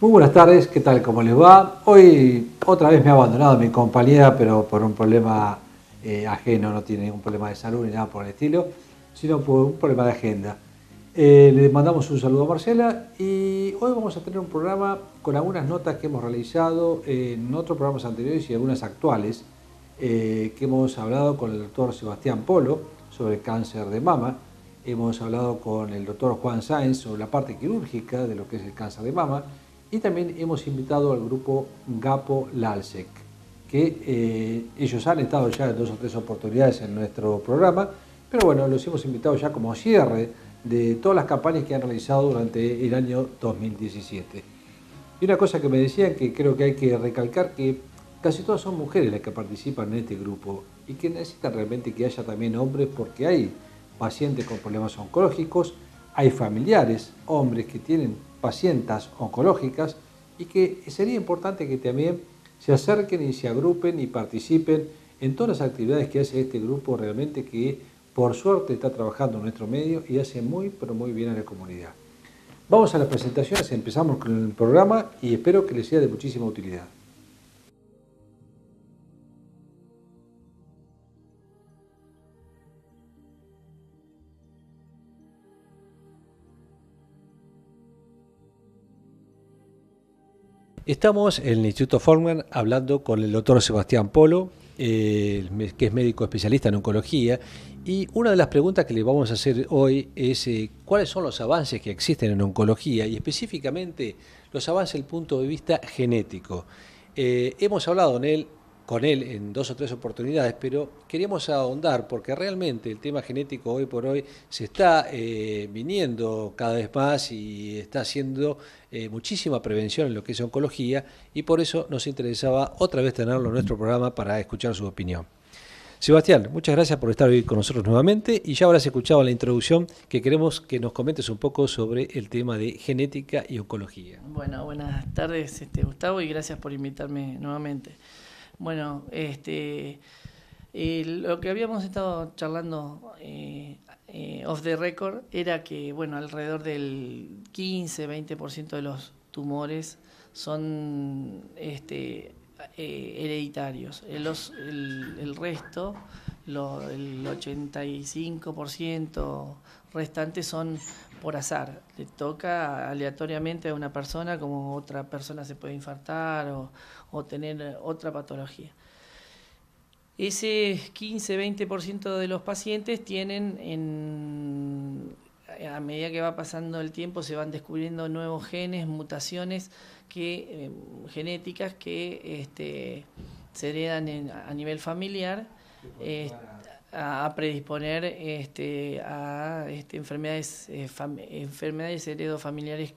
Muy buenas tardes, ¿qué tal? ¿Cómo les va? Hoy otra vez me ha abandonado mi compañera, pero por un problema ajeno, no tiene ningún problema de salud ni nada por el estilo, sino por un problema de agenda. Le mandamos un saludo a Marcela y hoy vamos a tener un programa con algunas notas que hemos realizado en otros programas anteriores y algunas actuales, que hemos hablado con el doctor Sebastián Polo sobre cáncer de mama. Hemos hablado con el doctor Juan Sáenz sobre la parte quirúrgica de lo que es el cáncer de mama. Y también hemos invitado al grupo Gapo-Lalsec, que ellos han estado ya en 2 o 3 oportunidades en nuestro programa, pero bueno, los hemos invitado ya como cierre de todas las campañas que han realizado durante el año 2017. Y una cosa que me decían que creo que hay que recalcar, que casi todas son mujeres las que participan en este grupo y que necesitan realmente que haya también hombres, porque hay pacientes con problemas oncológicos, hay familiares, hombres que tienen pacientes oncológicas y que sería importante que también se acerquen y se agrupen y participen en todas las actividades que hace este grupo realmente, que por suerte está trabajando en nuestro medio y hace muy pero muy bien a la comunidad. Vamos a las presentaciones, empezamos con el programa y espero que les sea de muchísima utilidad. Estamos en el Instituto Folkman hablando con el doctor Sebastián Polo, que es médico especialista en oncología, y una de las preguntas que le vamos a hacer hoy es cuáles son los avances que existen en oncología y específicamente los avances desde el punto de vista genético. Hemos hablado con él en 2 o 3 oportunidades, pero queríamos ahondar porque realmente el tema genético hoy por hoy se está viniendo cada vez más y está haciendo muchísima prevención en lo que es oncología, y por eso nos interesaba otra vez tenerlo en nuestro programa para escuchar su opinión. Sebastián, muchas gracias por estar hoy con nosotros nuevamente, y ya habrás escuchado en la introducción que queremos que nos comentes un poco sobre el tema de genética y oncología. Bueno, buenas tardes, Gustavo, y gracias por invitarme nuevamente. Bueno, lo que habíamos estado charlando off the record era que, bueno, alrededor del 15-20% de los tumores son hereditarios. El resto, el 85% restante son por azar. Le toca aleatoriamente a una persona, como otra persona se puede infartar o tener otra patología. Ese 15-20% de los pacientes tienen, a medida que va pasando el tiempo, se van descubriendo nuevos genes, mutaciones genéticas que se heredan a nivel familiar, a predisponer a enfermedades heredofamiliares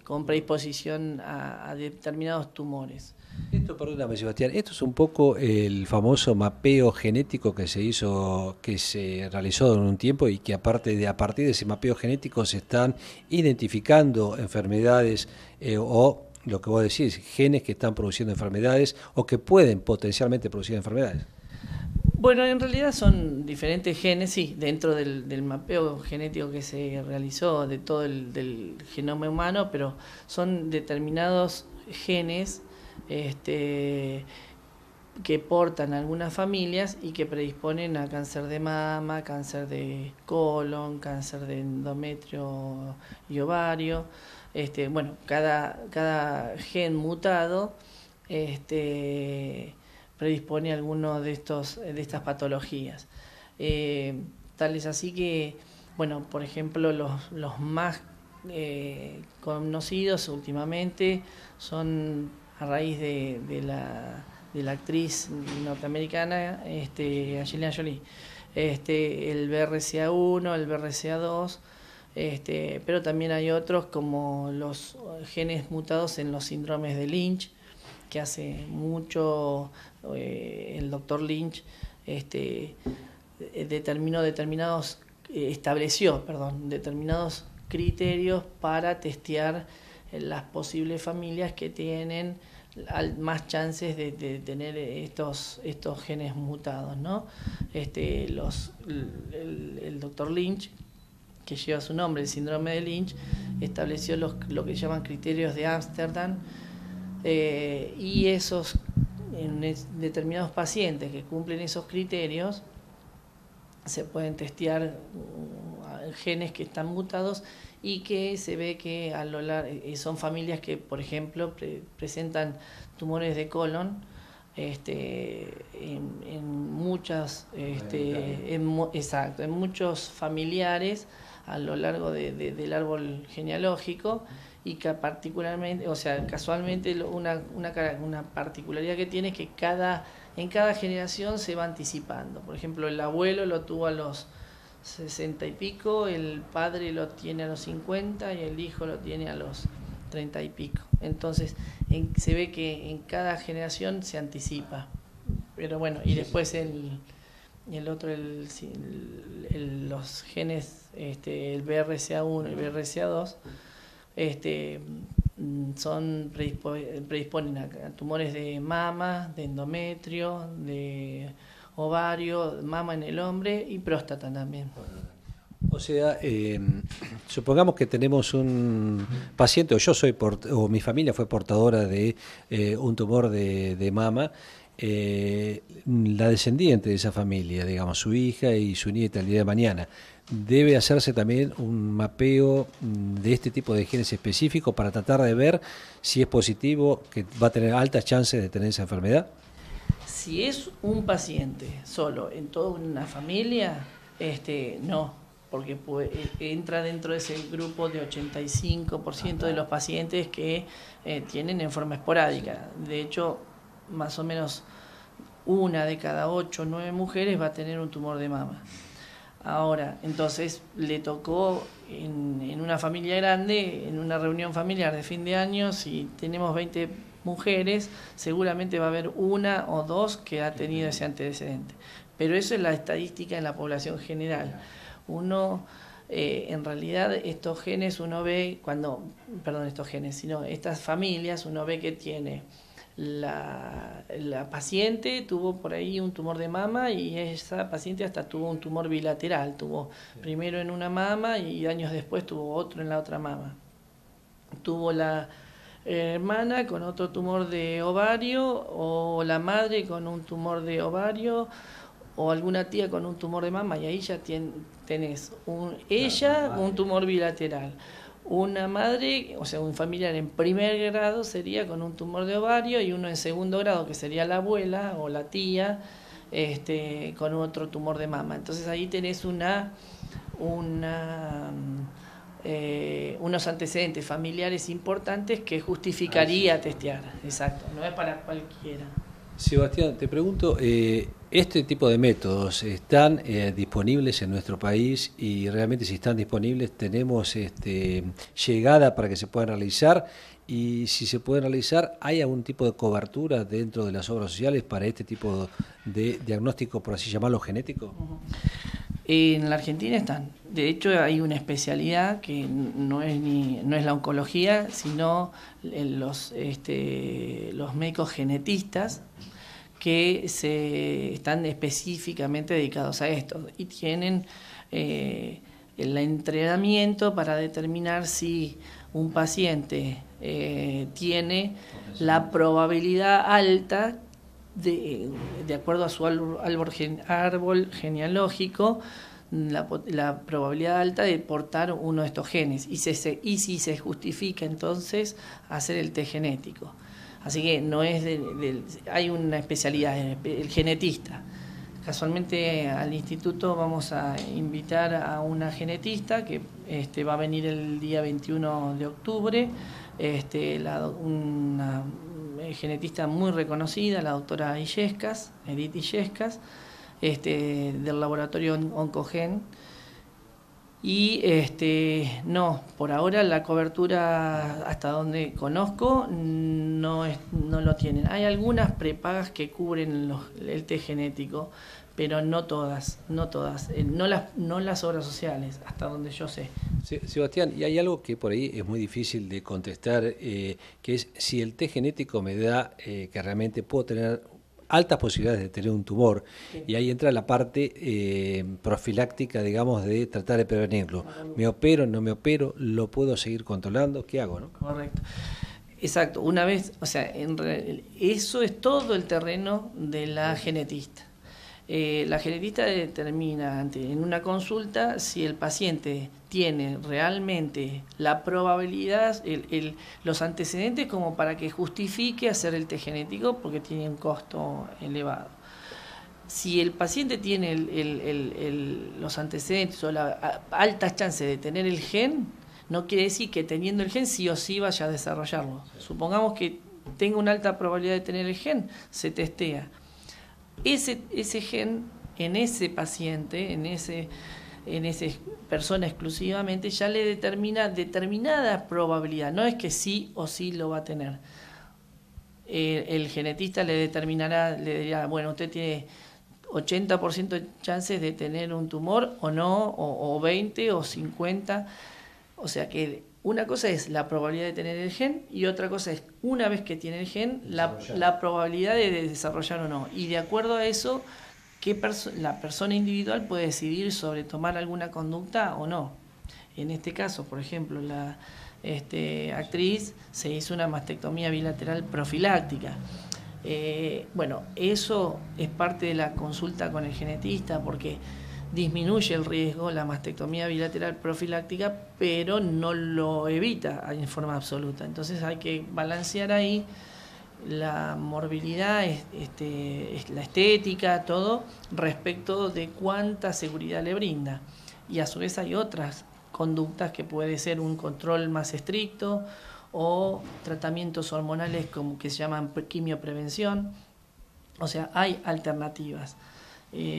con predisposición a determinados tumores. Esto, perdóname, Sebastián, esto es un poco el famoso mapeo genético que se hizo, que se realizó en un tiempo, y que a partir de ese mapeo genético se están identificando enfermedades o lo que vos decís, genes que están produciendo enfermedades o que pueden potencialmente producir enfermedades. Bueno, en realidad son diferentes genes, sí, dentro del mapeo genético que se realizó de todo del genoma humano, pero son determinados genes que portan algunas familias y que predisponen a cáncer de mama, cáncer de colon, cáncer de endometrio y ovario. Bueno, cada gen mutado predispone a alguno de estas patologías. Tal es así que, bueno, por ejemplo, los más conocidos últimamente son a raíz de la actriz norteamericana Angelina Jolie, el BRCA1, el BRCA2, pero también hay otros como los genes mutados en los síndromes de Lynch, que hace mucho el doctor Lynch estableció determinados criterios para testear las posibles familias que tienen más chances de tener estos genes mutados, ¿no? El doctor Lynch, que lleva su nombre, el síndrome de Lynch, estableció lo que llaman criterios de Ámsterdam, y esos en determinados pacientes que cumplen esos criterios se pueden testear genes que están mutados y que se ve que a lo largo son familias que, por ejemplo, presentan tumores de colon en muchas en muchos familiares a lo largo del árbol genealógico, y que particularmente, o sea, casualmente una particularidad que tiene es que en cada generación se va anticipando. Por ejemplo, el abuelo lo tuvo a los 60 y pico, el padre lo tiene a los 50 y el hijo lo tiene a los 30 y pico. Entonces se ve que en cada generación se anticipa. Pero bueno, y después los genes, el BRCA1 y BRCA2, predisponen a tumores de mama, de endometrio, de ovario, mama en el hombre y próstata también. O sea, supongamos que tenemos un paciente, o mi familia fue portadora de un tumor de mama. La descendiente de esa familia, digamos, su hija y su nieta el día de mañana, ¿debe hacerse también un mapeo de este tipo de genes específicos para tratar de ver si es positivo, que va a tener altas chances de tener esa enfermedad? Si es un paciente solo en toda una familia, no, porque entra dentro de ese grupo de 85% de los pacientes que tienen en forma esporádica. De hecho, más o menos 1 de cada 8 o 9 mujeres va a tener un tumor de mama. Ahora, entonces le tocó en una familia grande, en una reunión familiar de fin de año, si tenemos 20 mujeres, seguramente va a haber 1 o 2 que ha tenido ese antecedente. Pero eso es la estadística en la población general. En realidad estos genes uno ve estas familias uno ve que tiene la paciente tuvo por ahí un tumor de mama, y esa paciente hasta tuvo un tumor bilateral, tuvo primero en una mama y años después tuvo otro en la otra mama. Tuvo la hermana con otro tumor de ovario, o la madre con un tumor de ovario, o alguna tía con un tumor de mama, y ahí ya tenés un tumor bilateral. Una madre, o sea, un familiar en primer grado sería con un tumor de ovario, y uno en segundo grado, que sería la abuela o la tía, con otro tumor de mama. Entonces ahí tenés unos antecedentes familiares importantes que justificaría testear. Exacto, no es para cualquiera. Sebastián, te pregunto, ¿este tipo de métodos están disponibles en nuestro país? Y realmente, si están disponibles, ¿tenemos llegada para que se puedan realizar? Y si se pueden realizar, ¿hay algún tipo de cobertura dentro de las obras sociales para este tipo de diagnóstico, por así llamarlo, genético? En la Argentina están. De hecho, hay una especialidad que no es la oncología, sino los médicos genetistas, que están específicamente dedicados a esto y tienen el entrenamiento para determinar si un paciente tiene la probabilidad alta, de acuerdo a su árbol genealógico, la probabilidad alta de portar uno de estos genes, y si se justifica entonces hacer el test genético. Así que no es hay una especialidad, el genetista. Casualmente al instituto vamos a invitar a una genetista que va a venir el día 21 de octubre, una genetista muy reconocida, la doctora Illescas, Edith Illescas, del laboratorio Oncogen. Y no, por ahora la cobertura, hasta donde conozco, no lo tienen. Hay algunas prepagas que cubren el test genético, pero no todas, no las obras sociales, hasta donde yo sé. Sebastián, y hay algo que por ahí es muy difícil de contestar, que es si el test genético me da que realmente puedo tener altas posibilidades de tener un tumor, Sí. y ahí entra la parte profiláctica, digamos, de tratar de prevenirlo. ¿Me opero, no me opero? ¿Lo puedo seguir controlando? ¿Qué hago, no? Correcto. Exacto, una vez, o sea, eso es todo el terreno de la genetista. La genetista determina en una consulta si el paciente tiene realmente la probabilidad, los antecedentes como para que justifique hacer el test genético porque tiene un costo elevado. Si el paciente tiene los antecedentes o altas chances de tener el gen, no quiere decir que teniendo el gen sí o sí vaya a desarrollarlo. Supongamos que tenga una alta probabilidad de tener el gen, se testea. Ese gen en ese paciente, en esa persona exclusivamente, ya le determina determinada probabilidad. No es que sí o sí lo va a tener. El genetista le determinará, le dirá, bueno, usted tiene 80% de chances de tener un tumor o no, o 20 o 50. O sea que una cosa es la probabilidad de tener el gen y otra cosa es, una vez que tiene el gen, la probabilidad de desarrollar o no. Y de acuerdo a eso, la persona individual puede decidir sobre tomar alguna conducta o no. En este caso, por ejemplo, la actriz se hizo una mastectomía bilateral profiláctica. Bueno, eso es parte de la consulta con el genetista porque disminuye el riesgo, la mastectomía bilateral profiláctica, pero no lo evita en forma absoluta. Entonces hay que balancear ahí la morbilidad, la estética, todo, respecto de cuánta seguridad le brinda. Y a su vez hay otras conductas que puede ser un control más estricto o tratamientos hormonales como que se llaman quimioprevención. O sea, hay alternativas.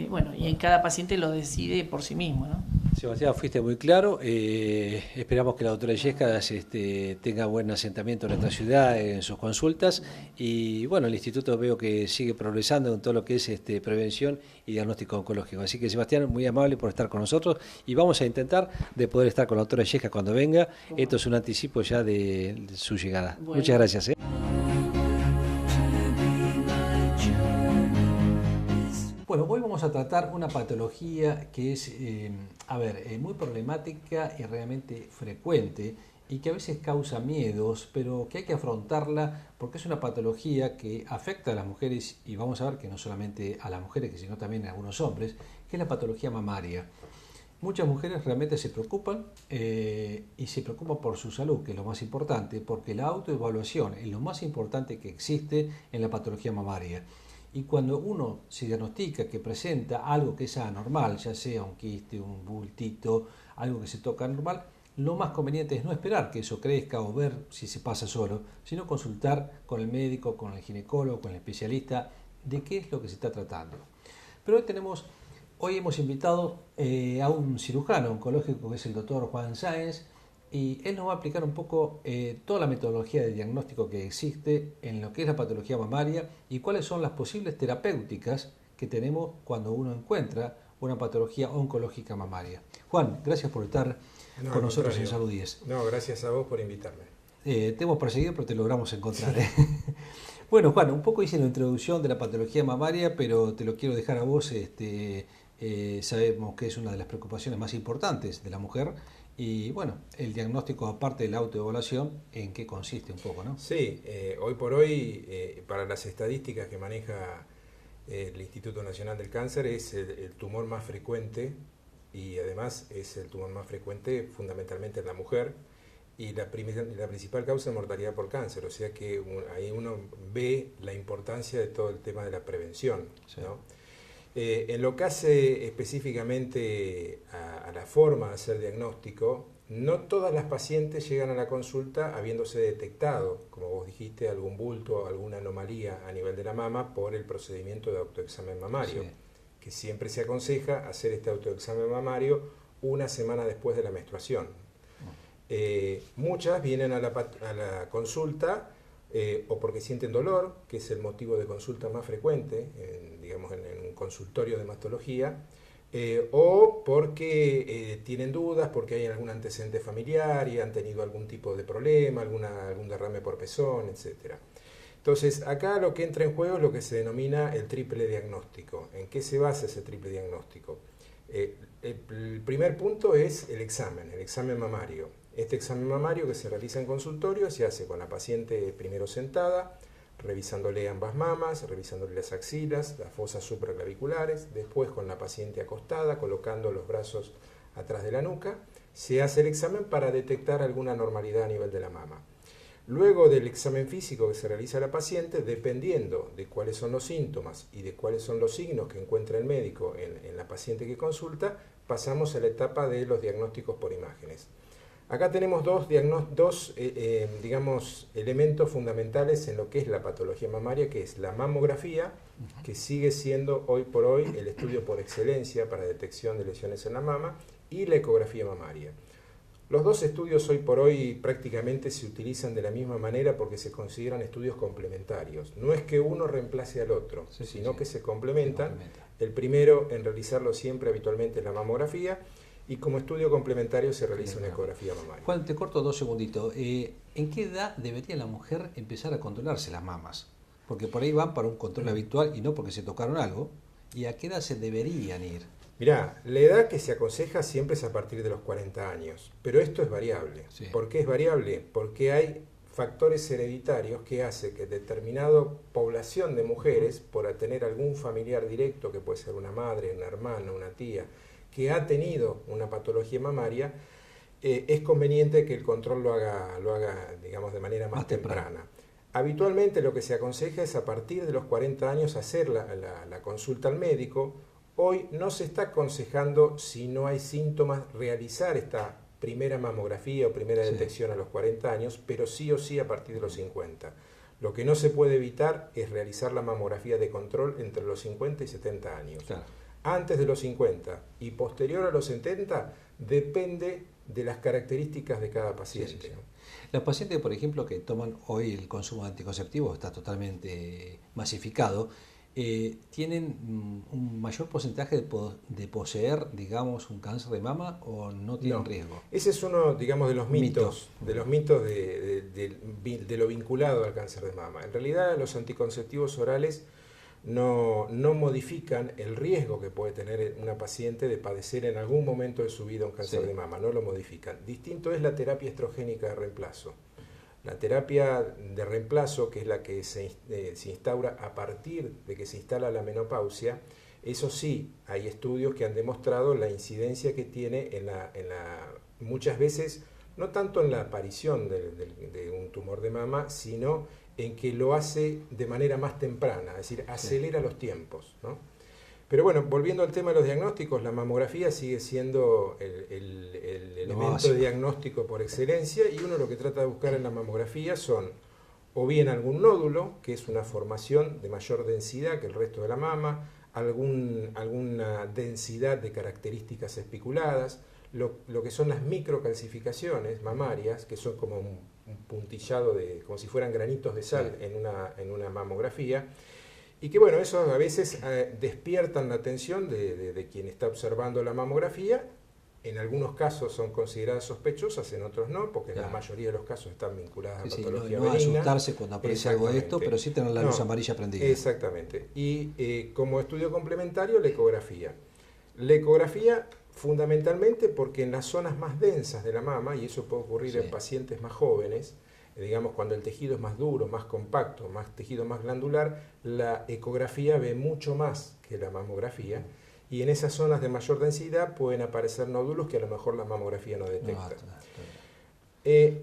Bueno, y en cada paciente lo decide por sí mismo, ¿no? Sebastián, fuiste muy claro. Esperamos que la doctora Illesca tenga buen asentamiento en nuestra ciudad, en sus consultas. Y bueno, el instituto veo que sigue progresando en todo lo que es prevención y diagnóstico oncológico. Así que, Sebastián, muy amable por estar con nosotros. Y vamos a intentar de poder estar con la doctora Illesca cuando venga. Esto es un anticipo ya de su llegada. Bueno. Muchas gracias. Bueno, hoy vamos a tratar una patología que es, muy problemática y realmente frecuente y que a veces causa miedos, pero que hay que afrontarla porque es una patología que afecta a las mujeres y vamos a ver que no solamente a las mujeres, sino también a algunos hombres, que es la patología mamaria. Muchas mujeres realmente se preocupan y se preocupan por su salud, que es lo más importante, porque la autoevaluación es lo más importante que existe en la patología mamaria. Y cuando uno se diagnostica que presenta algo que es anormal, ya sea un quiste, un bultito, algo que se toca anormal, lo más conveniente es no esperar que eso crezca o ver si se pasa solo, sino consultar con el médico, con el ginecólogo, con el especialista de qué es lo que se está tratando. Pero hoy hemos invitado a un cirujano oncológico que es el doctor Juan Sáenz, y él nos va a explicar un poco toda la metodología de diagnóstico que existe en lo que es la patología mamaria y cuáles son las posibles terapéuticas que tenemos cuando uno encuentra una patología oncológica mamaria. Juan, gracias por estar con nosotros en Salud 10. No, gracias a vos por invitarme. Te hemos perseguido, pero te logramos encontrar. Bueno, Juan, un poco hice la introducción de la patología mamaria, pero te lo quiero dejar a vos. Sabemos que es una de las preocupaciones más importantes de la mujer. Y bueno, el diagnóstico, aparte de la autoevaluación, ¿en qué consiste un poco, no? Sí, hoy por hoy, para las estadísticas que maneja el Instituto Nacional del Cáncer, es el tumor más frecuente y además es el tumor más frecuente fundamentalmente en la mujer y la principal causa de mortalidad por cáncer. O sea que ahí uno ve la importancia de todo el tema de la prevención, sí, ¿no? En lo que hace específicamente a la forma de hacer diagnóstico, no todas las pacientes llegan a la consulta habiéndose detectado, como vos dijiste, algún bulto, alguna anomalía a nivel de la mama por el procedimiento de autoexamen mamario, sí, que siempre se aconseja hacer este autoexamen mamario una semana después de la menstruación. Muchas vienen a la consulta o porque sienten dolor, que es el motivo de consulta más frecuente, digamos en un consultorio de mastología, o porque tienen dudas, porque hay algún antecedente familiar y han tenido algún tipo de problema, algún derrame por pezón, etc. Entonces, acá lo que entra en juego es lo que se denomina el triple diagnóstico. ¿En qué se basa ese triple diagnóstico? El primer punto es el examen mamario. Este examen mamario que se realiza en consultorio se hace con la paciente primero sentada, revisándole ambas mamas, revisándole las axilas, las fosas supraclaviculares, después con la paciente acostada, colocando los brazos atrás de la nuca, se hace el examen para detectar alguna normalidad a nivel de la mama. Luego del examen físico que se realiza a la paciente, dependiendo de cuáles son los síntomas y de cuáles son los signos que encuentra el médico en la paciente que consulta, pasamos a la etapa de los diagnósticos por imágenes. Acá tenemos dos elementos fundamentales en lo que es la patología mamaria, que es la mamografía, que sigue siendo hoy por hoy el estudio por excelencia para detección de lesiones en la mama, y la ecografía mamaria. Los dos estudios hoy por hoy prácticamente se utilizan de la misma manera porque se consideran estudios complementarios. No es que uno reemplace al otro, sino que se complementan. El primero en realizarlo siempre habitualmente es la mamografía, y como estudio complementario se realiza una ecografía mamaria. Juan, te corto 2 segunditos. ¿En qué edad debería la mujer empezar a controlarse las mamas? Porque por ahí van para un control habitual y no porque se tocaron algo. ¿Y a qué edad se deberían ir? Mirá, la edad que se aconseja siempre es a partir de los 40 años, pero esto es variable. Sí. ¿Por qué es variable? Porque hay factores hereditarios que hacen que determinada población de mujeres, por tener algún familiar directo, que puede ser una madre, una hermana, una tía, que ha tenido una patología mamaria, es conveniente que el control lo haga digamos, de manera más temprana. Habitualmente lo que se aconseja es a partir de los 40 años hacer la consulta al médico. Hoy no se está aconsejando, si no hay síntomas, realizar esta primera mamografía o primera detección a los 40 años, pero sí o sí a partir de los 50. Lo que no se puede evitar es realizar la mamografía de control entre los 50 y 70 años. Claro. Antes de los 50 y posterior a los 70 depende de las características de cada paciente. Las pacientes, por ejemplo, que toman hoy el consumo de anticonceptivos, está totalmente masificado, ¿tienen un mayor porcentaje de poseer, digamos, un cáncer de mama o no tienen riesgo? Ese es uno, digamos, de los mitos de lo vinculado al cáncer de mama. En realidad, los anticonceptivos orales no modifican el riesgo que puede tener una paciente de padecer en algún momento de su vida un cáncer de mama, no lo modifican. Distinto es la terapia estrogénica de reemplazo. La terapia de reemplazo, que es la que se instaura a partir de que se instala la menopausia, eso sí, hay estudios que han demostrado la incidencia que tiene muchas veces, no tanto en la aparición de un tumor de mama, sino en que lo hace de manera más temprana, es decir, acelera los tiempos, ¿no? Pero bueno, volviendo al tema de los diagnósticos, la mamografía sigue siendo el elemento de diagnóstico por excelencia, y uno lo que trata de buscar en la mamografía son o bien algún nódulo, que es una formación de mayor densidad que el resto de la mama, alguna densidad de características espiculadas, lo que son las microcalcificaciones mamarias, que son como un puntillado como si fueran granitos de sal en una mamografía, y que bueno, eso a veces despiertan la atención de quien está observando la mamografía. En algunos casos son consideradas sospechosas, en otros no, porque en la mayoría de los casos están vinculadas a patología benigna. No asustarse cuando aparece algo de esto, pero sí tener la luz amarilla prendida. Exactamente. Y como estudio complementario, la ecografía. La ecografía fundamentalmente porque en las zonas más densas de la mama, y eso puede ocurrir en pacientes más jóvenes, digamos cuando el tejido es más duro, más compacto, tejido más glandular, la ecografía ve mucho más que la mamografía, y en esas zonas de mayor densidad pueden aparecer nódulos que a lo mejor la mamografía no detecta.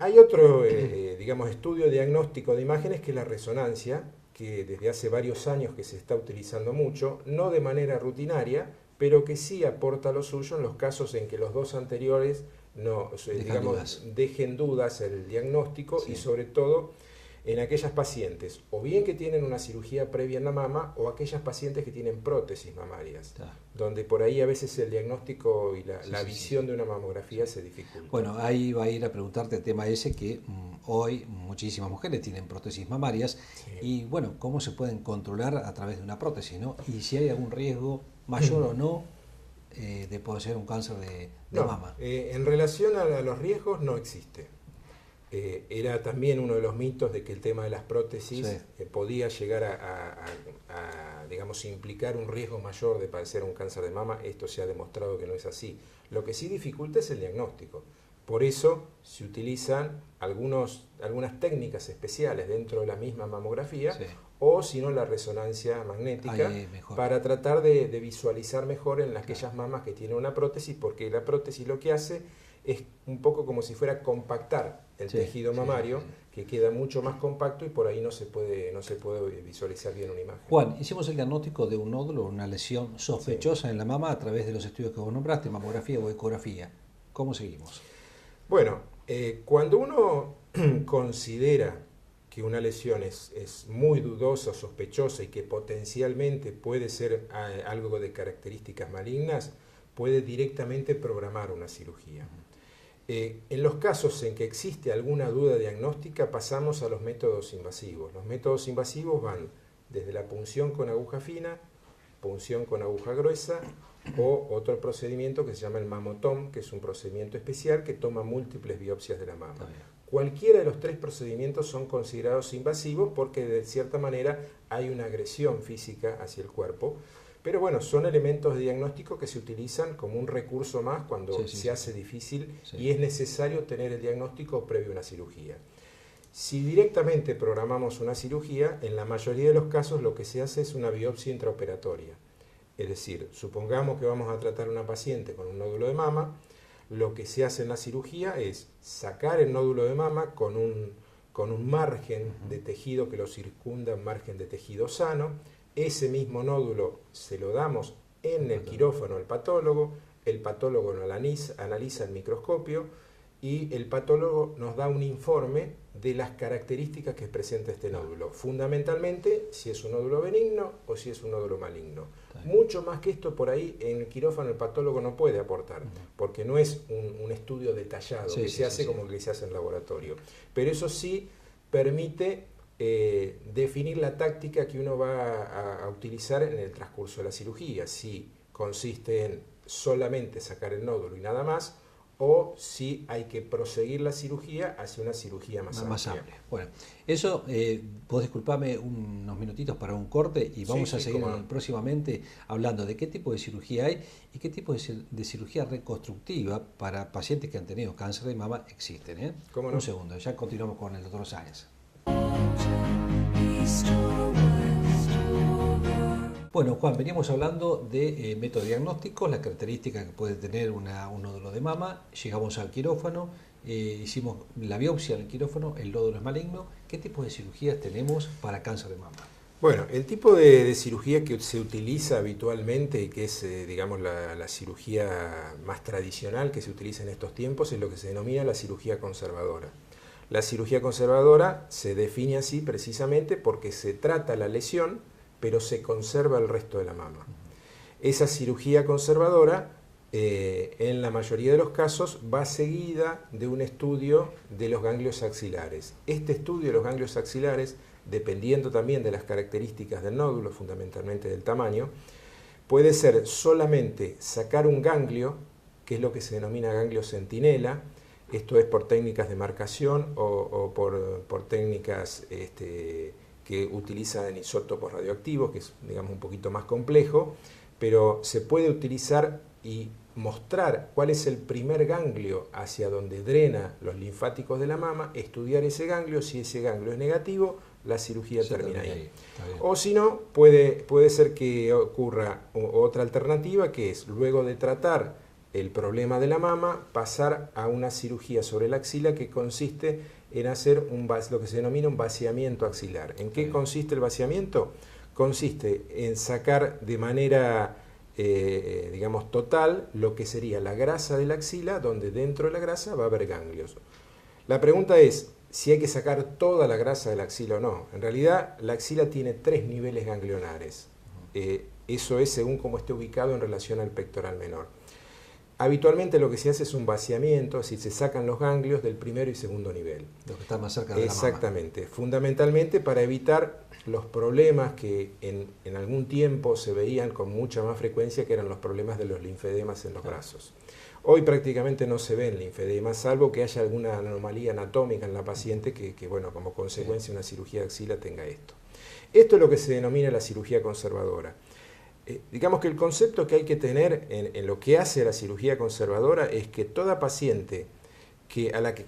Hay otro digamos, estudio diagnóstico de imágenes, que es la resonancia, que desde hace varios años que se está utilizando mucho, no de manera rutinaria, pero que sí aporta lo suyo en los casos en que los dos anteriores dejen dudas el diagnóstico, y sobre todo en aquellas pacientes o bien que tienen una cirugía previa en la mama, o aquellas pacientes que tienen prótesis mamarias, donde por ahí a veces el diagnóstico y la visión de una mamografía se dificulta. Bueno, ahí va a ir a preguntarte el tema ese, que hoy muchísimas mujeres tienen prótesis mamarias, y bueno, ¿cómo se pueden controlar a través de una prótesis, ¿no? Y si hay algún riesgo mayor o no de poseer un cáncer de mama. En relación a los riesgos no existe. era también uno de los mitos de que el tema de las prótesis podía llegar digamos, implicar un riesgo mayor de padecer un cáncer de mama. Esto se ha demostrado que no es así. Lo que sí dificulta es el diagnóstico. Por eso se utilizan algunas técnicas especiales dentro de la misma mamografía, o si no la resonancia magnética, para tratar de visualizar mejor en aquellas mamas que tienen una prótesis, porque la prótesis lo que hace es un poco como si fuera compactar el tejido mamario, que queda mucho más compacto y por ahí no se puede visualizar bien una imagen. Juan, hicimos el diagnóstico de un nódulo, una lesión sospechosa en la mama a través de los estudios que vos nombraste, mamografía o ecografía. ¿Cómo seguimos? Bueno, cuando uno considera que una lesión es muy dudosa, sospechosa y que potencialmente puede ser algo de características malignas, puede directamente programar una cirugía. En los casos en que existe alguna duda diagnóstica, pasamos a los métodos invasivos. Los métodos invasivos van desde la punción con aguja fina, punción con aguja gruesa, o otro procedimiento que se llama el mamotom, que es un procedimiento especial que toma múltiples biopsias de la mama. Cualquiera de los tres procedimientos son considerados invasivos porque de cierta manera hay una agresión física hacia el cuerpo. Pero bueno, son elementos de diagnóstico que se utilizan como un recurso más cuando se hace difícil y es necesario tener el diagnóstico previo a una cirugía. Si directamente programamos una cirugía, en la mayoría de los casos lo que se hace es una biopsia intraoperatoria. Es decir, supongamos que vamos a tratar a una paciente con un nódulo de mama, lo que se hace en la cirugía es sacar el nódulo de mama con un margen de tejido que lo circunda, un margen de tejido sano. Ese mismo nódulo se lo damos en el quirófano al patólogo, el patólogo lo analiza en microscopio y el patólogo nos da un informe de las características que presenta este nódulo, fundamentalmente si es un nódulo benigno o si es un nódulo maligno. Mucho más que esto por ahí en el quirófano el patólogo no puede aportar, porque no es un estudio detallado que se hace como el que se hace en laboratorio, pero eso sí permite definir la táctica que uno va a utilizar en el transcurso de la cirugía, si consiste en solamente sacar el nódulo y nada más, o si hay que proseguir la cirugía hacia una cirugía más amplia. Bueno, eso, vos disculpame unos minutitos para un corte y vamos a seguir próximamente hablando de qué tipo de cirugía hay y qué tipo de cirugía reconstructiva para pacientes que han tenido cáncer de mama existen. ¿Cómo no? Un segundo, ya continuamos con el doctor Sáenz. Bueno, Juan, veníamos hablando de métodos diagnósticos, las características que puede tener un nódulo de mama. Llegamos al quirófano, hicimos la biopsia en el quirófano, el nódulo es maligno. ¿Qué tipo de cirugías tenemos para cáncer de mama? Bueno, el tipo de cirugía que se utiliza habitualmente y que es, digamos, la cirugía más tradicional que se utiliza en estos tiempos es lo que se denomina la cirugía conservadora. La cirugía conservadora se define así precisamente porque se trata la lesión, pero se conserva el resto de la mama. Esa cirugía conservadora, en la mayoría de los casos, va seguida de un estudio de los ganglios axilares. Este estudio de los ganglios axilares, dependiendo también de las características del nódulo, fundamentalmente del tamaño, puede ser solamente sacar un ganglio, que es lo que se denomina ganglio centinela. Esto es por técnicas de marcación o por técnicas que utilizan isótopos radioactivos, que es, digamos, un poquito más complejo, pero se puede utilizar y mostrar cuál es el primer ganglio hacia donde drena los linfáticos de la mama, estudiar ese ganglio, si ese ganglio es negativo, la cirugía termina ahí. O si no, puede ser que ocurra otra alternativa, que es, luego de tratar el problema de la mama, pasar a una cirugía sobre la axila que consiste en hacer lo que se denomina un vaciamiento axilar. ¿En qué consiste el vaciamiento? Consiste en sacar de manera, digamos, total lo que sería la grasa de la axila, donde dentro de la grasa va a haber ganglios. La pregunta es si hay que sacar toda la grasa de la axila o no. En realidad, la axila tiene 3 niveles ganglionares. Eso es según cómo esté ubicado en relación al pectoral menor. Habitualmente lo que se hace es un vaciamiento, es decir, se sacan los ganglios del primero y segundo nivel. Los que están más cerca de la mama. Exactamente, fundamentalmente para evitar los problemas que en algún tiempo se veían con mucha más frecuencia, que eran los problemas de los linfedemas en los brazos. Hoy prácticamente no se ve en linfedema, salvo que haya alguna anomalía anatómica en la paciente que bueno, como consecuencia de una cirugía de axila tenga esto. Esto es lo que se denomina la cirugía conservadora. Digamos que el concepto que hay que tener en lo que hace la cirugía conservadora es que toda paciente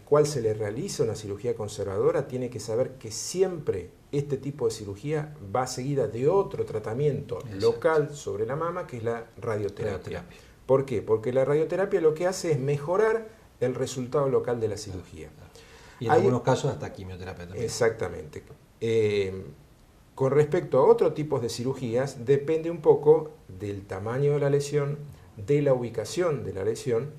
cual se le realiza una cirugía conservadora tiene que saber que siempre este tipo de cirugía va seguida de otro tratamiento local sobre la mama, que es la radioterapia. ¿Por qué? Porque la radioterapia lo que hace es mejorar el resultado local de la cirugía. Y en algunos casos hasta quimioterapia también. Exactamente. Con respecto a otros tipos de cirugías, depende un poco del tamaño de la lesión, de la ubicación de la lesión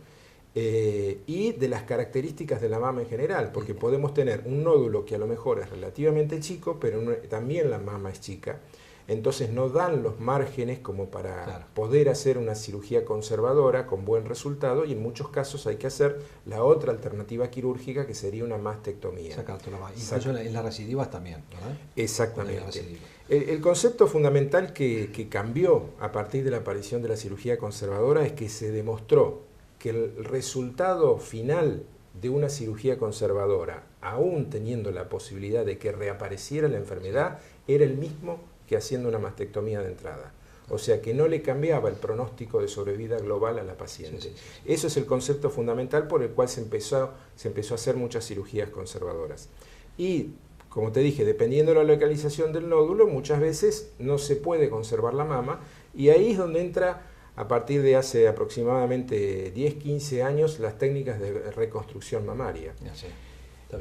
y de las características de la mama en general, porque podemos tener un nódulo que a lo mejor es relativamente chico, pero también la mama es chica. Entonces no dan los márgenes como para poder hacer una cirugía conservadora con buen resultado, y en muchos casos hay que hacer la otra alternativa quirúrgica, que sería una mastectomía. Incluso en las recidivas también, ¿verdad? Exactamente. El concepto fundamental que cambió a partir de la aparición de la cirugía conservadora es que se demostró que el resultado final de una cirugía conservadora, aún teniendo la posibilidad de que reapareciera la enfermedad, era el mismo que haciendo una mastectomía de entrada. O sea que no le cambiaba el pronóstico de sobrevida global a la paciente. Eso es el concepto fundamental por el cual se empezó a hacer muchas cirugías conservadoras. Y, como te dije, dependiendo de la localización del nódulo, muchas veces no se puede conservar la mama, y ahí es donde entra, a partir de hace aproximadamente 10-15 años, las técnicas de reconstrucción mamaria.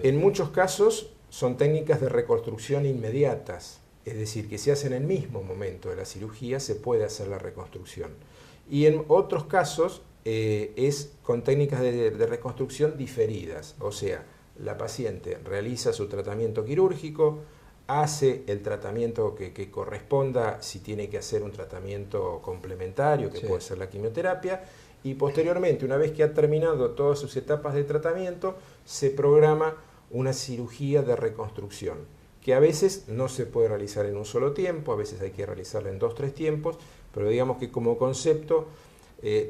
En muchos casos son técnicas de reconstrucción inmediatas. Es decir, que se hace en el mismo momento de la cirugía, se puede hacer la reconstrucción. Y en otros casos es con técnicas de reconstrucción diferidas. O sea, la paciente realiza su tratamiento quirúrgico, hace el tratamiento que corresponda, si tiene que hacer un tratamiento complementario, que puede ser la quimioterapia, y posteriormente, una vez que ha terminado todas sus etapas de tratamiento, se programa una cirugía de reconstrucción, que a veces no se puede realizar en un solo tiempo, a veces hay que realizarla en 2-3 tiempos, pero digamos que como concepto,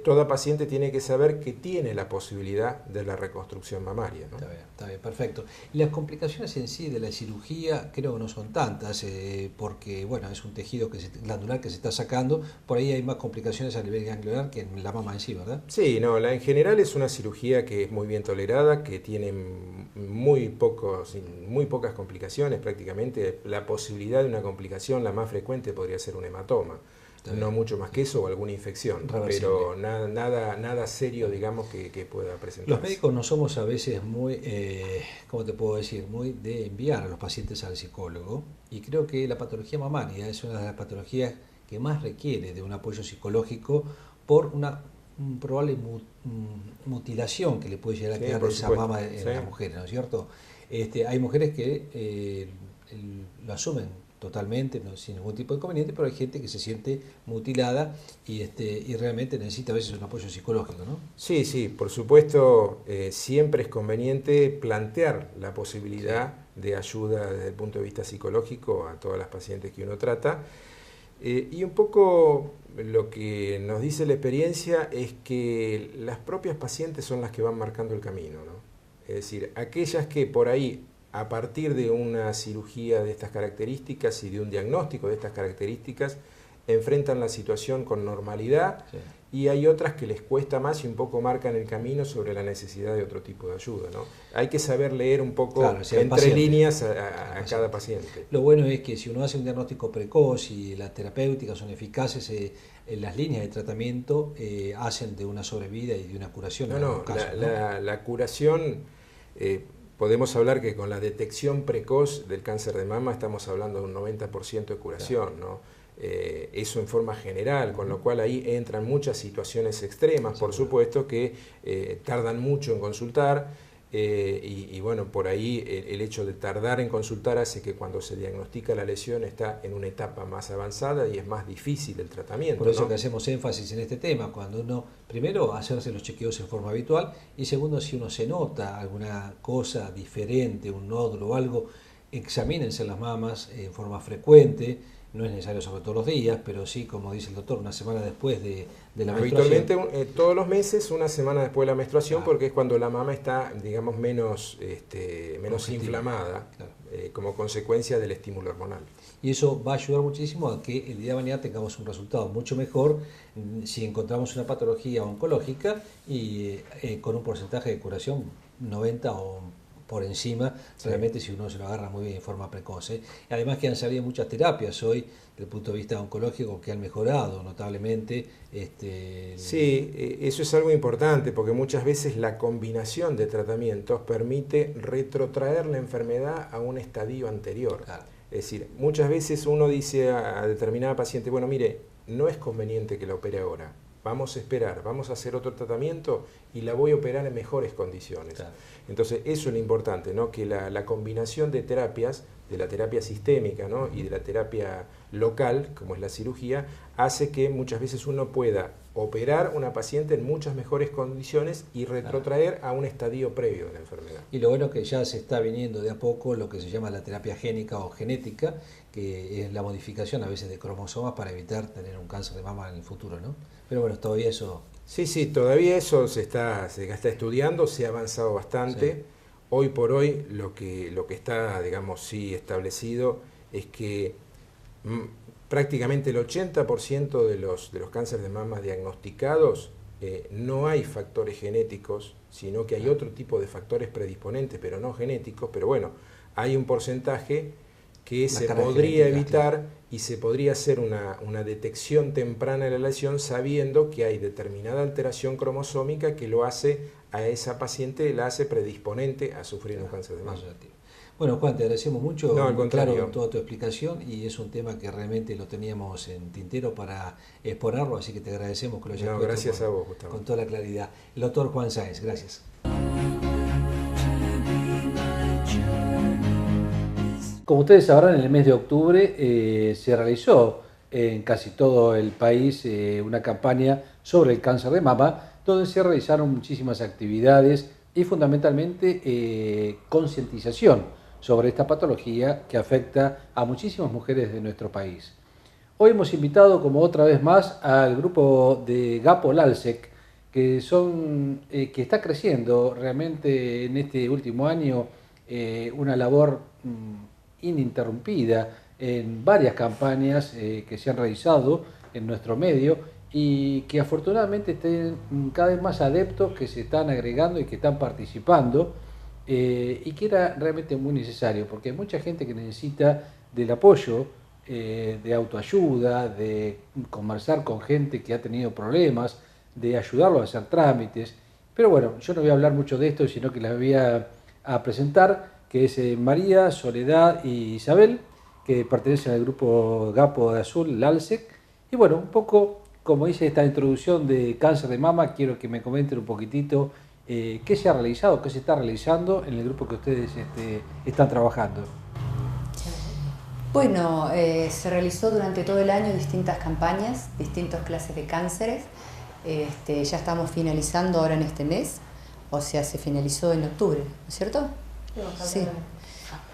toda paciente tiene que saber que tiene la posibilidad de la reconstrucción mamaria, ¿no? Está bien, perfecto. Y las complicaciones en sí de la cirugía creo que no son tantas, porque bueno, es un tejido glandular que se está sacando, por ahí hay más complicaciones a nivel ganglionar que en la mama en sí, ¿verdad? Sí, no, en general es una cirugía que es muy bien tolerada, que tiene muy pocas complicaciones prácticamente. La posibilidad de una complicación, la más frecuente, podría ser un hematoma. No mucho más que eso, o alguna infección, pero nada serio, digamos, que pueda presentarse. Los médicos no somos a veces muy, ¿cómo te puedo decir? Muy de enviar a los pacientes al psicólogo, y creo que la patología mamaria es una de las patologías que más requiere de un apoyo psicológico por una probable mutilación que le puede llegar a quedar esa mama en las mujeres, ¿no es cierto? Hay mujeres que lo asumen totalmente, sin ningún tipo de inconveniente, pero hay gente que se siente mutilada y realmente necesita a veces un apoyo psicológico, ¿no? Sí, por supuesto, siempre es conveniente plantear la posibilidad de ayuda desde el punto de vista psicológico a todas las pacientes que uno trata. Y un poco lo que nos dice la experiencia es que las propias pacientes son las que van marcando el camino, ¿no? Es decir, aquellas que por ahí, a partir de una cirugía de estas características y de un diagnóstico de estas características, enfrentan la situación con normalidad, y hay otras que les cuesta más y un poco marcan el camino sobre la necesidad de otro tipo de ayuda, ¿no? Hay que saber leer un poco entre líneas a cada paciente. Lo bueno es que si uno hace un diagnóstico precoz y las terapéuticas son eficaces, las líneas de tratamiento hacen de una sobrevida y de una curación. La curación... podemos hablar que con la detección precoz del cáncer de mama estamos hablando de un 90% de curación, ¿no? Eso en forma general, con lo cual ahí entran muchas situaciones extremas, por supuesto, que tardan mucho en consultar, y bueno, por ahí el hecho de tardar en consultar hace que cuando se diagnostica la lesión está en una etapa más avanzada y es más difícil el tratamiento. Por eso, ¿no?, que ¿no? hacemos énfasis en este tema, cuando uno, primero, hacerse los chequeos en forma habitual, y segundo, si uno se nota alguna cosa diferente, un nódulo o algo, examínense las mamas en forma frecuente, no es necesario sobre todos los días, pero sí, como dice el doctor, una semana después de la Habitualmente menstruación. todos los meses, una semana después de la menstruación, Claro. porque es cuando la mama está, digamos, menos Objetiva. inflamada, Claro. como consecuencia del estímulo hormonal. Y eso va a ayudar muchísimo a que el día de mañana tengamos un resultado mucho mejor si encontramos una patología oncológica y con un porcentaje de curación 90 o por encima, Sí. realmente si uno se lo agarra muy bien en forma precoz. Y además que han salido muchas terapias hoy, desde el punto de vista oncológico, que han mejorado notablemente. Sí, eso es algo importante porque muchas veces la combinación de tratamientos permite retrotraer la enfermedad a un estadio anterior. Claro. Es decir, muchas veces uno dice a determinada paciente, bueno, mire, no es conveniente que la opere ahora, vamos a esperar, vamos a hacer otro tratamiento y la voy a operar en mejores condiciones. Claro. Entonces, eso es lo importante, ¿no? Que la combinación de terapias, de la terapia sistémica, ¿no? y de la terapia local, como es la cirugía, hace que muchas veces uno pueda operar una paciente en muchas mejores condiciones y retrotraer a un estadio previo de la enfermedad. Y lo bueno es que ya se está viniendo de a poco lo que se llama la terapia génica o genética, que es la modificación a veces de cromosomas para evitar tener un cáncer de mama en el futuro, ¿no? Pero bueno, todavía eso... Sí, todavía eso se está estudiando, se ha avanzado bastante. Sí. Hoy por hoy lo que está, digamos, sí establecido es que prácticamente el 80% de los cánceres de mama diagnosticados no hay factores genéticos, sino que hay otro tipo de factores predisponentes, pero no genéticos. Pero bueno, hay un porcentaje que se podría evitar y se podría hacer una detección temprana de la lesión sabiendo que hay determinada alteración cromosómica que lo hace a esa paciente, la hace predisponente a sufrir un cáncer de mama. Bueno, Juan, te agradecemos mucho, no, al contrario, claro, toda tu explicación y es un tema que realmente lo teníamos en tintero para exponerlo, así que te agradecemos que lo hayas puesto gracias a vos, Gustavo. Con toda la claridad. El doctor Juan Sáenz, gracias. Como ustedes sabrán, en el mes de octubre se realizó en casi todo el país una campaña sobre el cáncer de mama, donde se realizaron muchísimas actividades y fundamentalmente concientización sobre esta patología que afecta a muchísimas mujeres de nuestro país. Hoy hemos invitado, como otra vez más, al grupo de Gapo Lalsec, que está creciendo realmente en este último año una labor ininterrumpida en varias campañas que se han realizado en nuestro medio y que afortunadamente tienen cada vez más adeptos que se están agregando y que están participando y que era realmente muy necesario porque hay mucha gente que necesita del apoyo, de autoayuda, de conversar con gente que ha tenido problemas, de ayudarlo a hacer trámites. Pero bueno, yo no voy a hablar mucho de esto, sino que les voy a presentar, que es María, Soledad y Isabel, que pertenecen al grupo Gapo de Azul, Lalsec. Y bueno, un poco, como hice esta introducción de cáncer de mama, quiero que me comenten un poquitito qué se ha realizado, qué se está realizando en el grupo que ustedes están trabajando. Bueno, se realizó durante todo el año distintas campañas, distintas clases de cánceres. Ya estamos finalizando ahora en este mes, o sea, se finalizó en octubre, ¿no es cierto? Sí.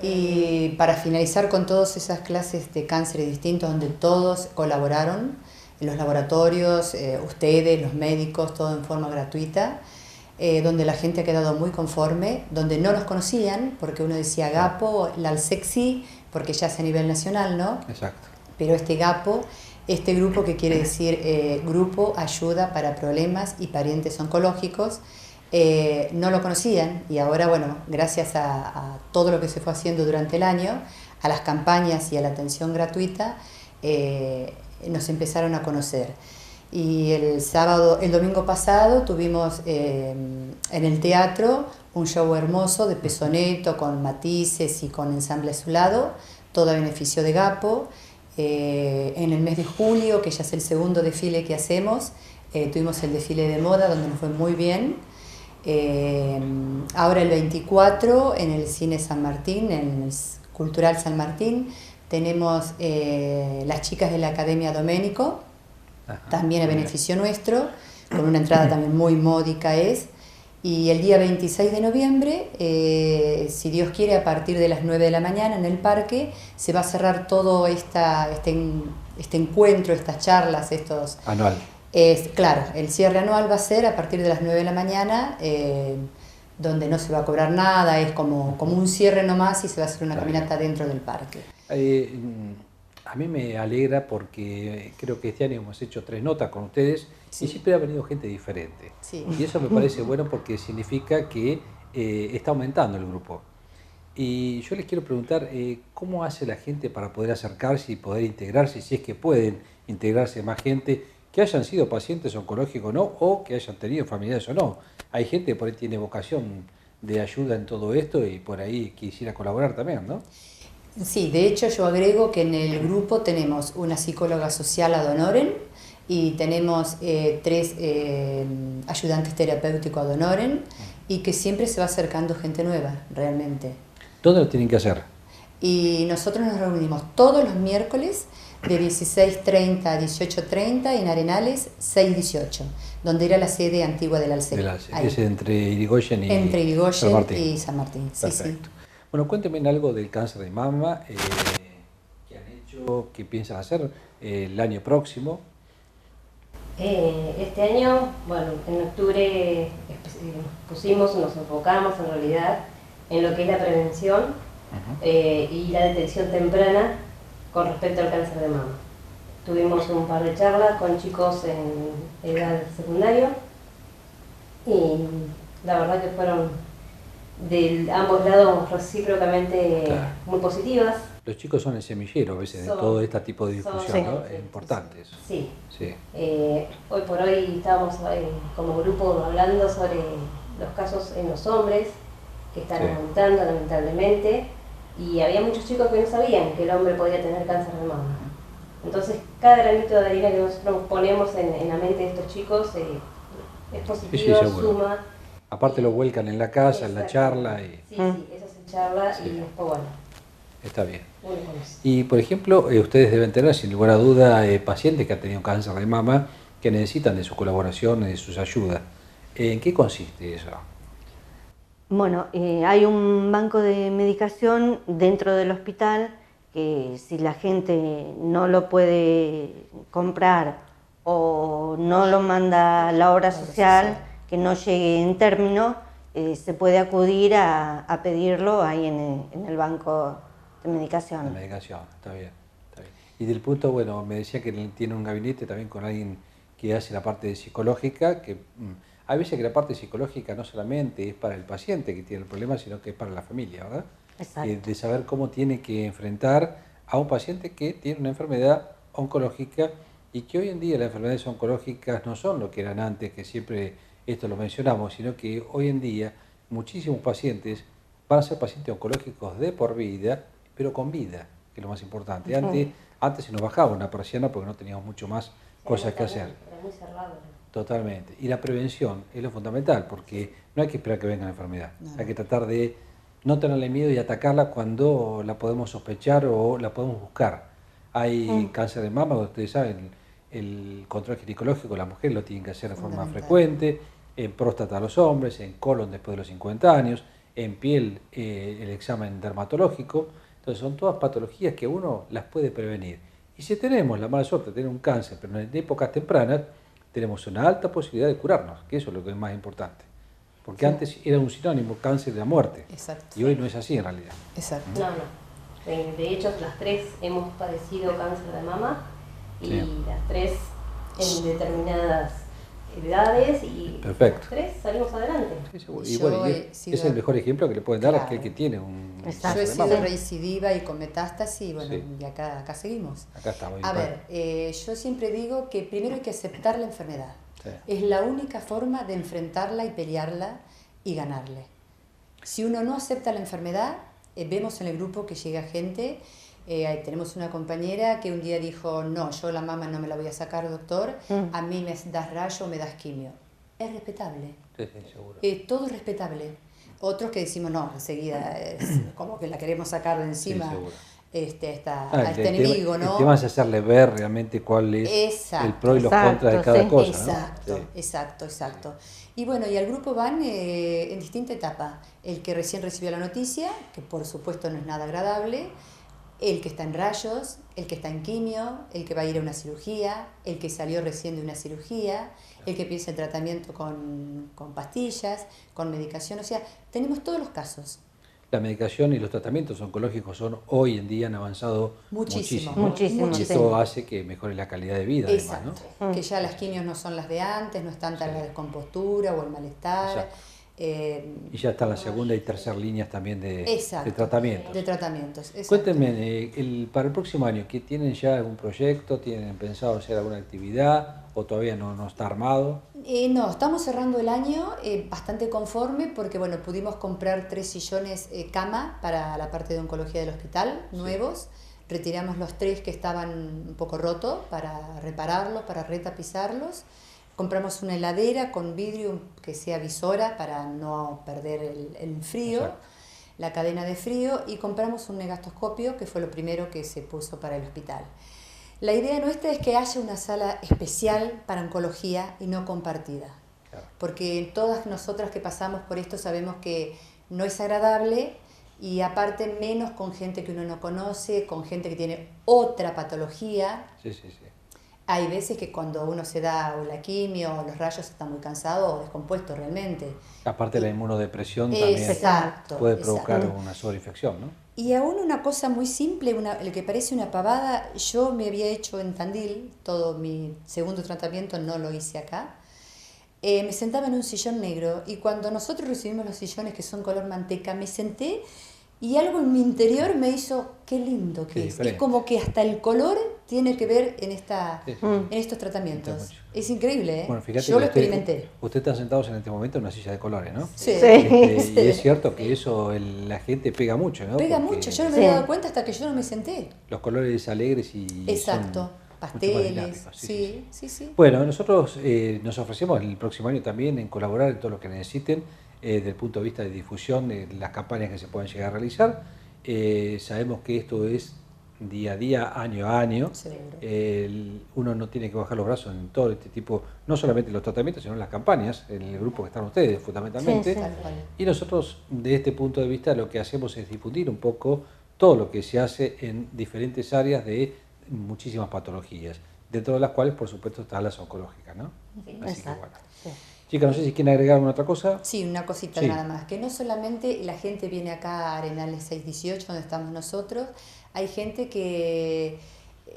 Y para finalizar con todas esas clases de cánceres distintos donde todos colaboraron, en los laboratorios, ustedes, los médicos, todo en forma gratuita, donde la gente ha quedado muy conforme, donde no los conocían, porque uno decía Gapo, Lalsec, porque ya es a nivel nacional, ¿no? Exacto. Pero este Gapo, este grupo que quiere decir Grupo Ayuda para Problemas y Parientes Oncológicos, no lo conocían y ahora, bueno, gracias a todo lo que se fue haciendo durante el año, a las campañas y a la atención gratuita, nos empezaron a conocer. Y el domingo pasado tuvimos en el teatro un show hermoso de Pesoneto con matices y con ensamble a su lado, todo a beneficio de Gapo. En el mes de julio, que ya es el segundo desfile que hacemos, tuvimos el desfile de moda donde nos fue muy bien. Ahora el 24 en el Cine San Martín, en el Cultural San Martín, tenemos las chicas de la Academia Doménico, también a beneficio nuestro, con una entrada también muy módica es. Y el día 26 de noviembre, si Dios quiere, a partir de las 9 de la mañana en el parque, se va a cerrar todo este encuentro, estas charlas, estos... Anual. Claro, el cierre anual va a ser a partir de las 9 de la mañana, donde no se va a cobrar nada, es como un cierre nomás y se va a hacer una caminata dentro del parque. A mí me alegra porque creo que este año hemos hecho 3 notas con ustedes Sí. y siempre ha venido gente diferente. Sí. Y eso me parece bueno porque significa que está aumentando el grupo. Y yo les quiero preguntar, ¿cómo hace la gente para poder acercarse y poder integrarse, si es que pueden integrarse más gente que hayan sido pacientes oncológicos o no, o que hayan tenido familiares o no? Hay gente que por ahí tiene vocación de ayuda en todo esto y por ahí quisiera colaborar también, ¿no? Sí, de hecho yo agrego que en el grupo tenemos una psicóloga social ad honorem y tenemos 3 ayudantes terapéuticos ad honorem y que siempre se va acercando gente nueva, realmente. ¿Dónde lo tienen que hacer? Y nosotros nos reunimos todos los miércoles de 16:30 a 18:30 en Arenales 618, donde era la sede antigua del ALCE. Es entre Irigoyen y Entre Irigoyen San Martín. y San Martín. Sí, Perfecto. sí. Bueno, cuéntenme algo del cáncer de mama, qué han hecho, qué piensan hacer el año próximo. Este año, bueno, en octubre nos enfocamos en realidad en lo que es la prevención y la detección temprana con respecto al cáncer de mama. Tuvimos un par de charlas con chicos en edad secundaria y la verdad que fueron de ambos lados recíprocamente muy positivas. Los chicos son el semillero a veces de todo este tipo de discusión, ¿no? Es importante eso. Sí. Sí. Hoy por hoy estábamos como grupo hablando sobre los casos en los hombres que están aumentando lamentablemente y había muchos chicos que no sabían que el hombre podía tener cáncer de mama. Entonces cada granito de arena que nosotros ponemos en la mente de estos chicos es positivo, Sí, suma. Aparte lo vuelcan en la casa, en la charla y... Sí, eso se charla y después bueno. Está bien. Bueno, con eso. Y por ejemplo, ustedes deben tener sin lugar a duda pacientes que han tenido cáncer de mama que necesitan de su colaboración, de sus ayudas. ¿En qué consiste eso? Bueno, hay un banco de medicación dentro del hospital que si la gente no lo puede comprar o no lo manda a la obra social, que no llegue en término, se puede acudir a pedirlo ahí en el banco de medicación. La medicación, está bien, está bien. Y del punto, bueno, me decía que tiene un gabinete también con alguien que hace la parte psicológica, que hay veces que la parte psicológica no solamente es para el paciente que tiene el problema, sino que es para la familia, ¿verdad? Exacto. De saber cómo tiene que enfrentar a un paciente que tiene una enfermedad oncológica y que hoy en día las enfermedades oncológicas no son lo que eran antes, que siempre esto lo mencionamos, sino que hoy en día muchísimos pacientes van a ser pacientes oncológicos de por vida, pero con vida, que es lo más importante. Antes se nos bajaba una persiana porque no teníamos mucho más cosas que hacer. Era muy cerrado. Totalmente. Y la prevención es lo fundamental, porque no hay que esperar que venga la enfermedad. No. Hay que tratar de no tenerle miedo y atacarla cuando la podemos sospechar o la podemos buscar. Hay cáncer de mama, ustedes saben, el control ginecológico las mujeres lo tienen que hacer de forma frecuente, en próstata a los hombres, en colon después de los 50 años, en piel el examen dermatológico. Entonces son todas patologías que uno las puede prevenir. Y si tenemos la mala suerte de tener un cáncer, pero en épocas tempranas, tenemos una alta posibilidad de curarnos, que eso es lo que es más importante. Porque antes era un sinónimo cáncer de la muerte. Exacto. Y hoy no es así en realidad. Exacto. No. De hecho, las 3 hemos padecido cáncer de mama y las 3 en determinadas edades y Perfecto. las 3 salimos adelante. Sí, seguro. Yo Y bueno, he es sido- el mejor ejemplo que le pueden dar a Claro. aquel que tiene un Exacto. Yo he cáncer de sido mama. recidiva y con metástasis, bueno, Sí. y acá seguimos. Acá estamos. A ver, yo siempre digo que primero hay que aceptar la enfermedad. Sí. Es la única forma de enfrentarla y pelearla y ganarle. Si uno no acepta la enfermedad, vemos en el grupo que llega gente, tenemos una compañera que un día dijo, no, yo la mama no me la voy a sacar, doctor, a mí me das rayo, me das quimio. Es respetable, Sí, seguro. todo es respetable. Otros que decimos, no, enseguida es como que la queremos sacar de encima. Sí, seguro. a este enemigo, ¿no? El tema es hacerle ver realmente cuál es el pro y los contras de cada cosa, ¿no? Exacto. Y bueno, y al grupo van en distinta etapa. El que recién recibió la noticia, que por supuesto no es nada agradable, el que está en rayos, el que está en quimio, el que va a ir a una cirugía, el que salió recién de una cirugía, el que empieza el tratamiento con pastillas, con medicación, o sea, tenemos todos los casos. La medicación y los tratamientos oncológicos hoy en día han avanzado muchísimo. Y esto hace que mejore la calidad de vida. Exacto. Además, ¿no? Que ya las quimios no son las de antes, no es tanta la descompostura o el malestar. Y ya está la segunda y tercera líneas también de tratamientos. De tratamientos. Cuéntenme, para el próximo año, ¿tienen ya algún proyecto? ¿Tienen pensado hacer alguna actividad? ¿O todavía no está armado? No, estamos cerrando el año bastante conforme porque bueno, pudimos comprar 3 sillones cama para la parte de oncología del hospital, nuevos. Retiramos los 3 que estaban un poco rotos para repararlos, para retapizarlos. Compramos una heladera con vidrio que sea visora para no perder el frío, la cadena de frío, y compramos un negastoscopio, que fue lo primero que se puso para el hospital. La idea nuestra es que haya una sala especial para oncología y no compartida, porque todas nosotras que pasamos por esto sabemos que no es agradable, y aparte menos con gente que uno no conoce, con gente que tiene otra patología. Hay veces que cuando uno se da la quimio o los rayos está muy cansado o descompuesto realmente. Aparte la inmunodepresión también puede provocar una sobreinfección, ¿no? Y aún una cosa muy simple, lo que parece una pavada, yo me había hecho en Tandil, todo mi segundo tratamiento no lo hice acá. Me sentaba en un sillón negro y cuando nosotros recibimos los sillones que son color manteca, me senté y algo en mi interior me hizo, qué lindo que es. Es como que hasta el color tiene que ver en estos tratamientos. Es increíble, ¿eh? Bueno, fíjate, yo lo experimenté. Usted está sentado en este momento en una silla de colores, ¿no? Sí. Y es cierto que eso la gente pega mucho, ¿no? Pega mucho, yo no me había dado cuenta hasta que yo no me senté. Los colores alegres y pasteles, sí. Bueno, nosotros nos ofrecemos el próximo año también en colaborar en todo lo que necesiten desde el punto de vista de difusión de las campañas que se puedan llegar a realizar. Sabemos que esto es día a día, año a año. Uno no tiene que bajar los brazos en todo este tipo, no solamente los tratamientos, sino en las campañas, en el grupo que están ustedes fundamentalmente. Y nosotros, de este punto de vista, lo que hacemos es difundir un poco todo lo que se hace en diferentes áreas de muchísimas patologías, dentro de las cuales, por supuesto, está las oncológicas, ¿no? Así que bueno. Chicas, no sé si quieren agregar alguna otra cosa. Sí, una cosita nada más, que no solamente la gente viene acá a Arenales 618, donde estamos nosotros, hay gente que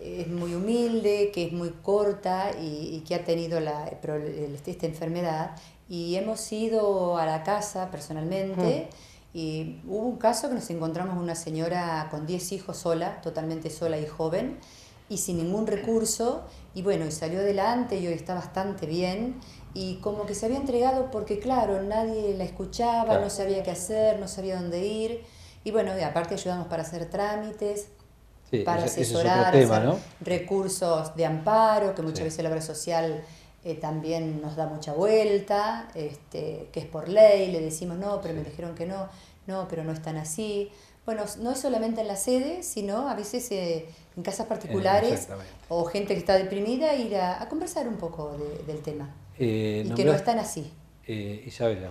es muy humilde, que es muy corta y que ha tenido esta enfermedad, y hemos ido a la casa personalmente y hubo un caso que nos encontramos una señora con 10 hijos sola, totalmente sola y joven, y sin ningún recurso, y bueno, y salió adelante y hoy está bastante bien. Y como que se había entregado porque, claro, nadie la escuchaba, no sabía qué hacer, no sabía dónde ir. Y bueno, y aparte ayudamos para hacer trámites, para asesorar, hacer recursos de amparo, que muchas veces la obra social también nos da mucha vuelta, que es por ley, le decimos no, pero me dijeron que no, pero no están así. Bueno, no es solamente en la sede, sino a veces en casas particulares o gente que está deprimida, ir a conversar un poco del tema. Y que no están así. Isabel,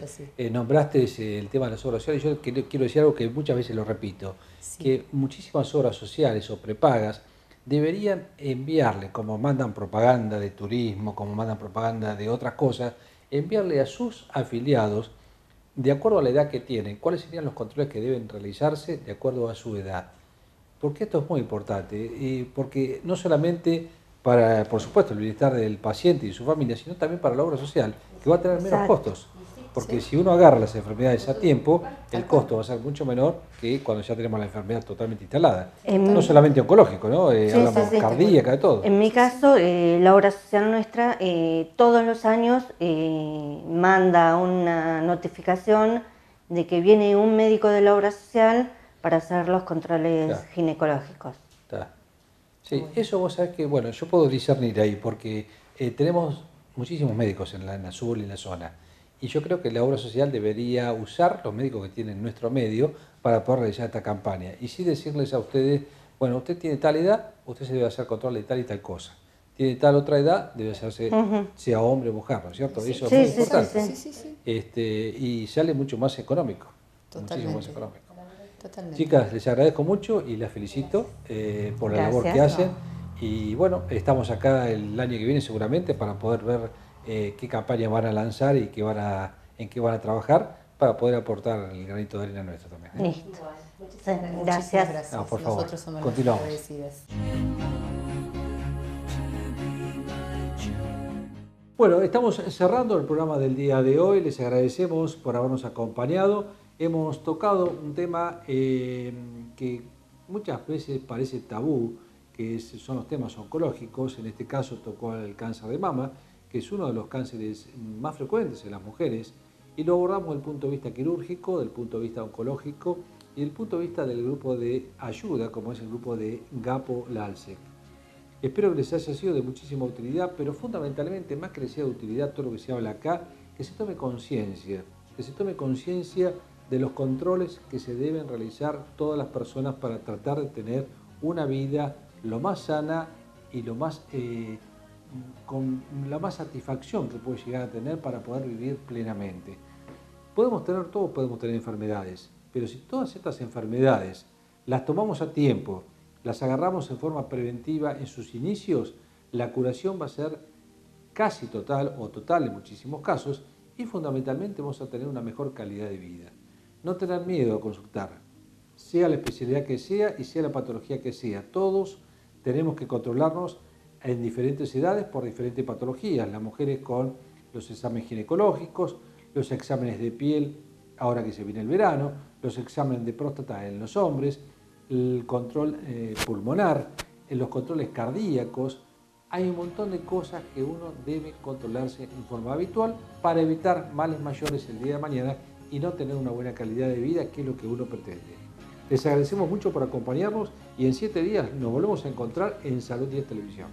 sí. Nombraste el tema de las obras sociales. Yo quiero decir algo que muchas veces lo repito, que muchísimas obras sociales o prepagas deberían enviarle, como mandan propaganda de turismo, como mandan propaganda de otras cosas, enviarle a sus afiliados, de acuerdo a la edad que tienen, cuáles serían los controles que deben realizarse de acuerdo a su edad. Porque esto es muy importante, porque no solamente para, por supuesto, el bienestar del paciente y su familia, sino también para la obra social, que va a tener menos costos. Porque si uno agarra las enfermedades a tiempo, el costo va a ser mucho menor que cuando ya tenemos la enfermedad totalmente instalada. No solamente oncológico, ¿no? Hablamos cardíaca, de todo. En mi caso, la obra social nuestra todos los años manda una notificación de que viene un médico de la obra social para hacer los controles ginecológicos. Sí, eso vos sabés que, bueno, yo puedo discernir ahí porque tenemos muchísimos médicos en la sur y en la zona. Y yo creo que la obra social debería usar los médicos que tienen en nuestro medio para poder realizar esta campaña. Y sí decirles a ustedes, bueno, usted tiene tal edad, usted se debe hacer control de tal y tal cosa. Tiene tal otra edad, debe hacerse, sea hombre o mujer, ¿no es cierto? Eso es muy importante. Y sale mucho más económico. Muchísimo más económico. Totalmente. Chicas, les agradezco mucho y las felicito por la labor que hacen. Y bueno, estamos acá el año que viene seguramente para poder ver qué campaña van a lanzar y en qué van a trabajar para poder aportar el granito de arena nuestro también. Listo. Gracias. No, por favor. Nosotros somos Continuamos. agradecidas. Bueno, estamos cerrando el programa del día de hoy. Les agradecemos por habernos acompañado. Hemos tocado un tema que muchas veces parece tabú, que son los temas oncológicos. En este caso tocó el cáncer de mama, que es uno de los cánceres más frecuentes en las mujeres, y lo abordamos desde el punto de vista quirúrgico, del punto de vista oncológico y del punto de vista del grupo de ayuda, como es el grupo de Gapo-LALSEC. Espero que les haya sido de muchísima utilidad, pero fundamentalmente, más que les sea de utilidad todo lo que se habla acá, que se tome conciencia de los controles que se deben realizar todas las personas para tratar de tener una vida lo más sana y lo más con la más satisfacción que puede llegar a tener para poder vivir plenamente. Todos podemos tener enfermedades, pero si todas estas enfermedades las tomamos a tiempo, las agarramos en forma preventiva en sus inicios, la curación va a ser casi total o total en muchísimos casos y fundamentalmente vamos a tener una mejor calidad de vida. No tener miedo a consultar, sea la especialidad que sea y sea la patología que sea. Todos tenemos que controlarnos en diferentes edades por diferentes patologías. Las mujeres con los exámenes ginecológicos, los exámenes de piel ahora que se viene el verano, los exámenes de próstata en los hombres, el control pulmonar, los controles cardíacos. Hay un montón de cosas que uno debe controlarse en forma habitual para evitar males mayores el día de mañana y no tener una buena calidad de vida, que es lo que uno pretende. Les agradecemos mucho por acompañarnos y en 7 días nos volvemos a encontrar en Salud 10 Televisión.